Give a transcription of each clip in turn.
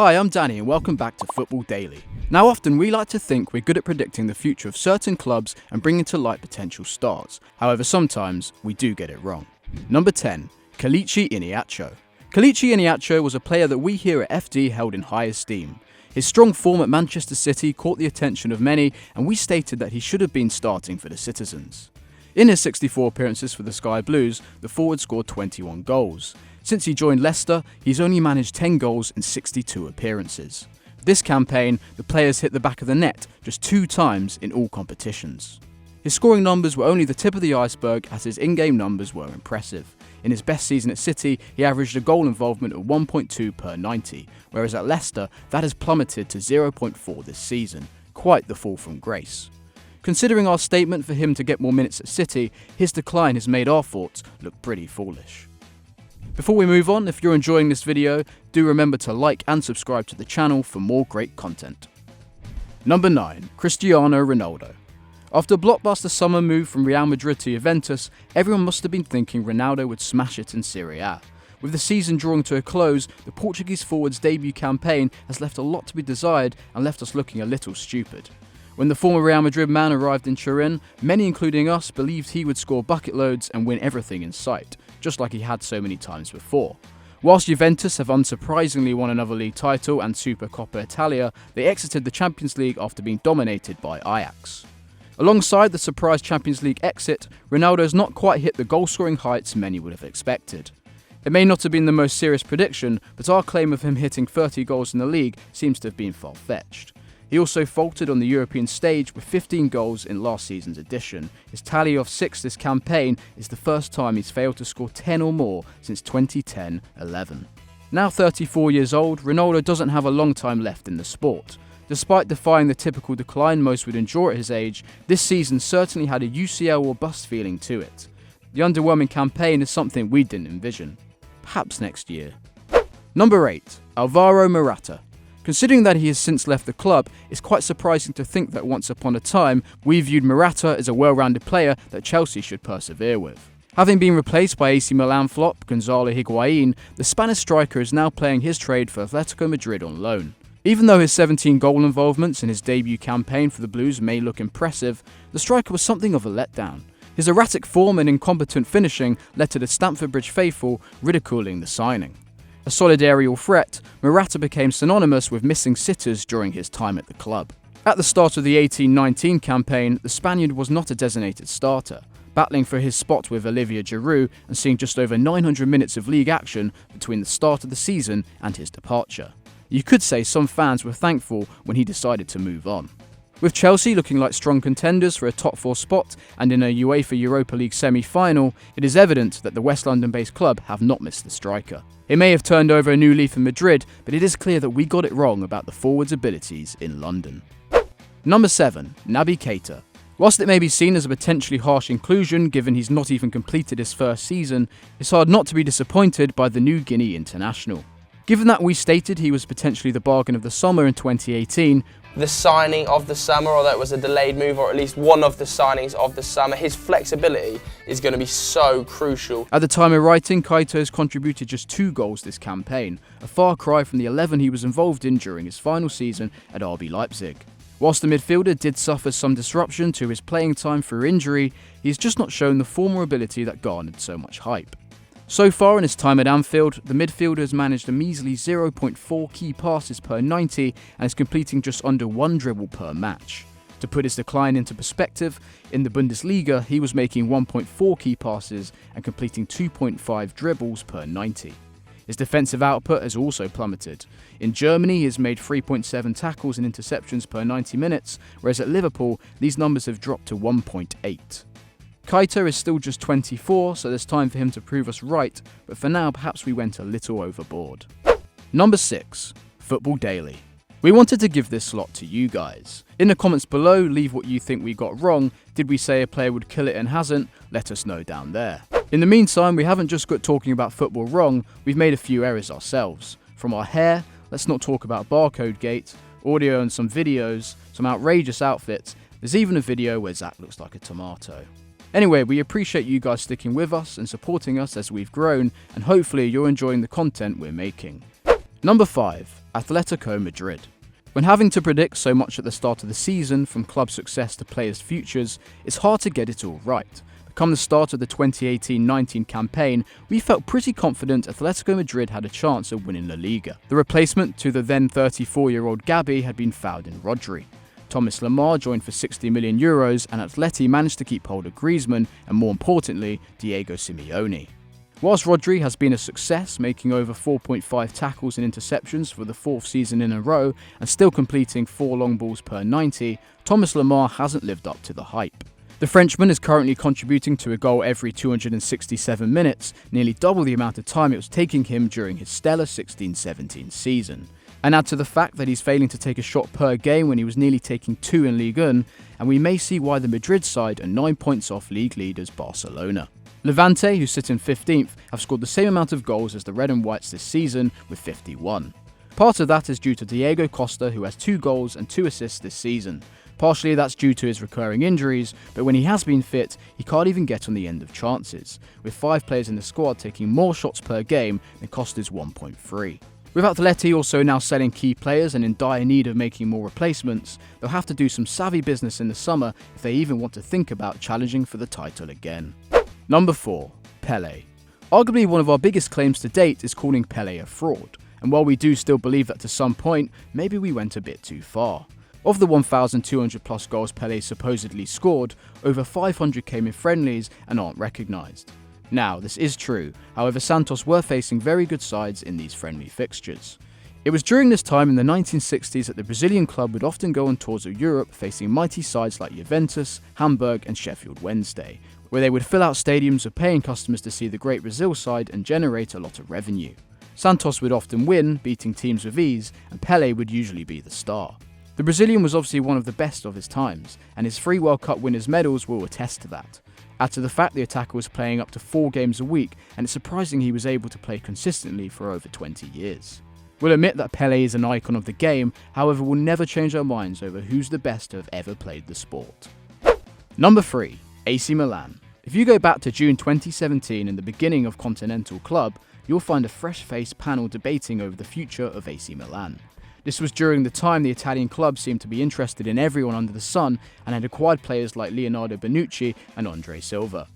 Hi, I'm Danny and welcome back to Football Daily. Now often we like to think we're good at predicting the future of certain clubs and bringing to light potential stars. However, sometimes we do get it wrong. Number 10. Kelechi Iheanacho. Kelechi Iheanacho was a player that we here at FD held in high esteem. His strong form at Manchester City caught the attention of many and we stated that he should have been starting for the Citizens. In his 64 appearances for the Sky Blues, the forward scored 21 goals. Since he joined Leicester, he's only managed 10 goals in 62 appearances. This campaign, the players hit the back of the net just 2 times in all competitions. His scoring numbers were only the tip of the iceberg as his in-game numbers were impressive. In his best season at City, he averaged a goal involvement of 1.2 per 90, whereas at Leicester, that has plummeted to 0.4 this season. Quite the fall from grace. Considering our statement for him to get more minutes at City, his decline has made our thoughts look pretty foolish. Before we move on, if you're enjoying this video, do remember to like and subscribe to the channel for more great content. Number 9. Cristiano Ronaldo. After a blockbuster summer move from Real Madrid to Juventus, everyone must have been thinking Ronaldo would smash it in Serie A. With the season drawing to a close, the Portuguese forward's debut campaign has left a lot to be desired and left us looking a little stupid. When the former Real Madrid man arrived in Turin, many including us believed he would score bucket loads and win everything in sight, just like he had so many times before. Whilst Juventus have unsurprisingly won another league title and Supercoppa Italia, they exited the Champions League after being dominated by Ajax. Alongside the surprise Champions League exit, Ronaldo has not quite hit the goal-scoring heights many would have expected. It may not have been the most serious prediction, but our claim of him hitting 30 goals in the league seems to have been far-fetched. He also faltered on the European stage with 15 goals in last season's edition. His tally of 6 this campaign is the first time he's failed to score 10 or more since 2010-11. Now 34 years old, Ronaldo doesn't have a long time left in the sport. Despite defying the typical decline most would endure at his age, this season certainly had a UCL or bust feeling to it. The underwhelming campaign is something we didn't envision. Perhaps next year. Number 8. Alvaro Morata. Considering that he has since left the club, it's quite surprising to think that once upon a time, we viewed Morata as a well-rounded player that Chelsea should persevere with. Having been replaced by AC Milan flop Gonzalo Higuain, the Spanish striker is now playing his trade for Atletico Madrid on loan. Even though his 17 goal involvements in his debut campaign for the Blues may look impressive, the striker was something of a letdown. His erratic form and incompetent finishing led to the Stamford Bridge faithful ridiculing the signing. A solid aerial threat, Morata became synonymous with missing sitters during his time at the club. At the start of the 18-19 campaign, the Spaniard was not a designated starter, battling for his spot with Olivier Giroud and seeing just over 900 minutes of league action between the start of the season and his departure. You could say some fans were thankful when he decided to move on. With Chelsea looking like strong contenders for a top 4 spot and in a UEFA Europa League semi-final, it is evident that the West London-based club have not missed the striker. It may have turned over a new leaf in Madrid, but it is clear that we got it wrong about the forward's abilities in London. Number 7. Naby Keita. Whilst it may be seen as a potentially harsh inclusion given he's not even completed his first season, it's hard not to be disappointed by the New Guinea international. Given that we stated he was potentially the bargain of the summer in 2018, the signing of the summer, or that was a delayed move, or at least one of the signings of the summer, his flexibility is going to be so crucial. At the time of writing, Keita has contributed just 2 goals this campaign, a far cry from the 11 he was involved in during his final season at RB Leipzig. Whilst the midfielder did suffer some disruption to his playing time through injury, he has just not shown the former ability that garnered so much hype. So far in his time at Anfield, the midfielder has managed a measly 0.4 key passes per 90 and is completing just under 1 dribble per match. To put his decline into perspective, in the Bundesliga he was making 1.4 key passes and completing 2.5 dribbles per 90. His defensive output has also plummeted. In Germany he has made 3.7 tackles and interceptions per 90 minutes, whereas at Liverpool these numbers have dropped to 1.8. Keita is still just 24, so there's time for him to prove us right, but for now perhaps we went a little overboard. Number 6. Football Daily. We wanted to give this slot to you guys. In the comments below, leave what you think we got wrong. Did we say a player would kill it and hasn't? Let us know down there. In the meantime, we haven't just got talking about football wrong, we've made a few errors ourselves. From our hair, let's not talk about barcode gate, audio and some videos, some outrageous outfits, there's even a video where Zach looks like a tomato. Anyway, we appreciate you guys sticking with us and supporting us as we've grown, and hopefully you're enjoying the content we're making. Number 5. Atletico Madrid. When having to predict so much at the start of the season, from club success to players' futures, it's hard to get it all right. But come the start of the 2018-19 campaign, we felt pretty confident Atletico Madrid had a chance of winning La Liga. The replacement to the then 34-year-old Gabi had been found in Rodri. Thomas Lemar joined for €60 million, and Atleti managed to keep hold of Griezmann and, more importantly, Diego Simeone. Whilst Rodri has been a success, making over 4.5 tackles and interceptions for the 4th season in a row and still completing 4 long balls per 90, Thomas Lemar hasn't lived up to the hype. The Frenchman is currently contributing to a goal every 267 minutes, nearly double the amount of time it was taking him during his stellar 16-17 season. And add to the fact that he's failing to take a shot per game when he was nearly taking 2 in Ligue 1, and we may see why the Madrid side are 9 points off league leaders Barcelona. Levante, who sit in 15th, have scored the same amount of goals as the Red and Whites this season, with 51. Part of that is due to Diego Costa, who has 2 goals and 2 assists this season. Partially that's due to his recurring injuries, but when he has been fit, he can't even get on the end of chances, with 5 players in the squad taking more shots per game than Costa's 1.3. With Atleti also now selling key players and in dire need of making more replacements, they'll have to do some savvy business in the summer if they even want to think about challenging for the title again. Number 4. Pele. Arguably one of our biggest claims to date is calling Pele a fraud, and while we do still believe that to some point, maybe we went a bit too far. Of the 1,200 plus goals Pele supposedly scored, over 500 came in friendlies and aren't recognised. Now, this is true, however Santos were facing very good sides in these friendly fixtures. It was during this time in the 1960s that the Brazilian club would often go on tours of Europe facing mighty sides like Juventus, Hamburg and Sheffield Wednesday, where they would fill out stadiums with paying customers to see the great Brazil side and generate a lot of revenue. Santos would often win, beating teams with ease, and Pele would usually be the star. The Brazilian was obviously one of the best of his times, and his 3 World Cup winners' medals will attest to that. Add to the fact the attacker was playing up to 4 games a week, and it's surprising he was able to play consistently for over 20 years. We'll admit that Pele is an icon of the game, however we'll never change our minds over who's the best to have ever played the sport. Number 3. AC Milan. If you go back to June 2017 and the beginning of Continental Club, you'll find a fresh-faced panel debating over the future of AC Milan. This was during the time the Italian club seemed to be interested in everyone under the sun and had acquired players like Leonardo Bonucci and Andre Silva.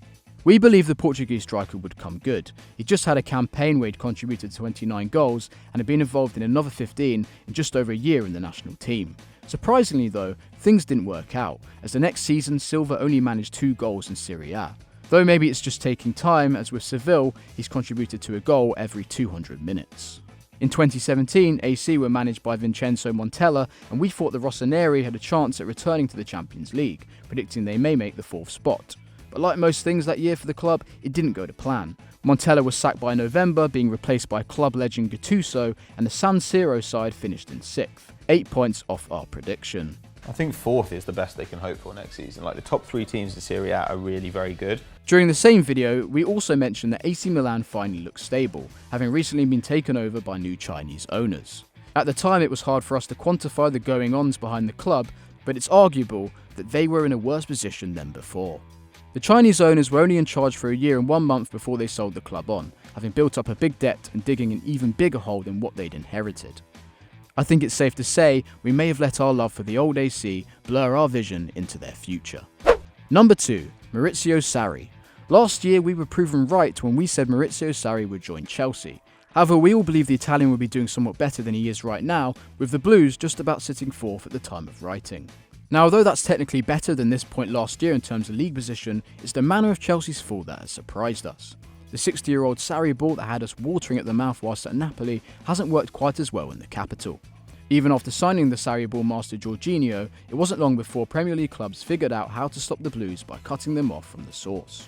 We believe the Portuguese striker would come good. He just had a campaign where he'd contributed 29 goals and had been involved in another 15 in just over a year in the national team. Surprisingly though, things didn't work out, as the next season Silva only managed 2 goals in Serie A. Though maybe it's just taking time, as with Seville, he's contributed to a goal every 200 minutes. In 2017, AC were managed by Vincenzo Montella, and we thought the Rossoneri had a chance at returning to the Champions League, predicting they may make the 4th spot. But like most things that year for the club, it didn't go to plan. Montella was sacked by November, being replaced by club legend Gattuso, and the San Siro side finished in 6th, 8 points off our prediction. I think 4th is the best they can hope for next season. Like, the top 3 teams in Serie A are really very good. During the same video, we also mentioned that AC Milan finally looks stable, having recently been taken over by new Chinese owners. At the time, it was hard for us to quantify the going-ons behind the club, but it's arguable that they were in a worse position than before. The Chinese owners were only in charge for a year and 1 month before they sold the club on, having built up a big debt and digging an even bigger hole than what they'd inherited. I think it's safe to say we may have let our love for the old AC blur our vision into their future. Number 2. Maurizio Sarri. Last year we were proven right when we said Maurizio Sarri would join Chelsea. However, we all believe the Italian will be doing somewhat better than he is right now, with the Blues just about sitting 4th at the time of writing. Now, although that's technically better than this point last year in terms of league position, it's the manner of Chelsea's fall that has surprised us. The 60-year-old Sarri ball that had us watering at the mouth whilst at Napoli hasn't worked quite as well in the capital. Even after signing the Sarri ball master Jorginho, it wasn't long before Premier League clubs figured out how to stop the Blues by cutting them off from the source.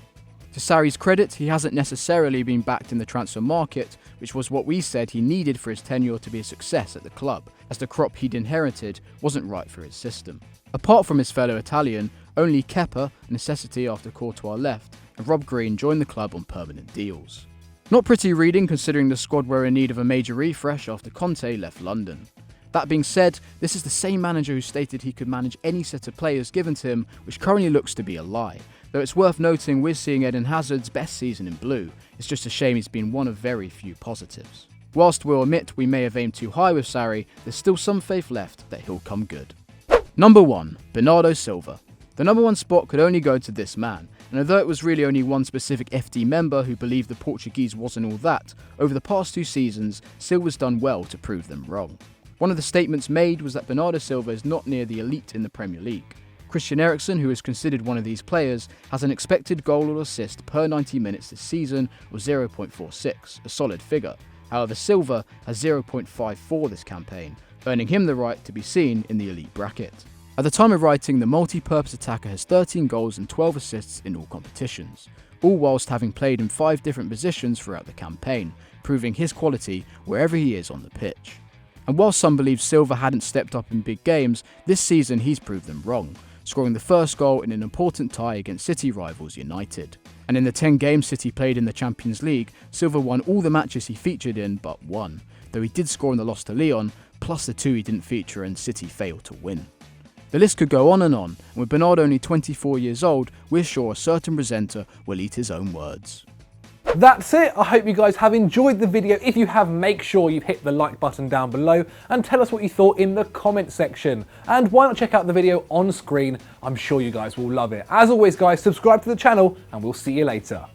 To Sarri's credit, he hasn't necessarily been backed in the transfer market, which was what we said he needed for his tenure to be a success at the club, as the crop he'd inherited wasn't right for his system. Apart from his fellow Italian, only Kepa, a necessity after Courtois left, and Rob Green joined the club on permanent deals. Not pretty reading considering the squad were in need of a major refresh after Conte left London. That being said, this is the same manager who stated he could manage any set of players given to him, which currently looks to be a lie. Though it's worth noting we're seeing Eden Hazard's best season in blue. It's just a shame he's been one of very few positives. Whilst we'll admit we may have aimed too high with Sarri, there's still some faith left that he'll come good. Number 1. Bernardo Silva. The number 1 spot could only go to this man, and although it was really only one specific FD member who believed the Portuguese wasn't all that, over the past 2 seasons, Silva's done well to prove them wrong. One of the statements made was that Bernardo Silva is not near the elite in the Premier League. Christian Eriksen, who is considered one of these players, has an expected goal or assist per 90 minutes this season of 0.46, a solid figure. However, Silva has 0.54 this campaign, earning him the right to be seen in the elite bracket. At the time of writing, the multi-purpose attacker has 13 goals and 12 assists in all competitions, all whilst having played in 5 different positions throughout the campaign, proving his quality wherever he is on the pitch. And while some believe Silva hadn't stepped up in big games, this season he's proved them wrong, scoring the first goal in an important tie against City rivals United. And in the 10 games City played in the Champions League, Silva won all the matches he featured in but one, though he did score in the loss to Lyon, plus the 2 he didn't feature and City failed to win. The list could go on, and with Bernardo only 24 years old, we're sure a certain presenter will eat his own words. That's it. I hope you guys have enjoyed the video. If you have, make sure you hit the like button down below and tell us what you thought in the comment section. And why not check out the video on screen? I'm sure you guys will love it. As always guys, subscribe to the channel and we'll see you later.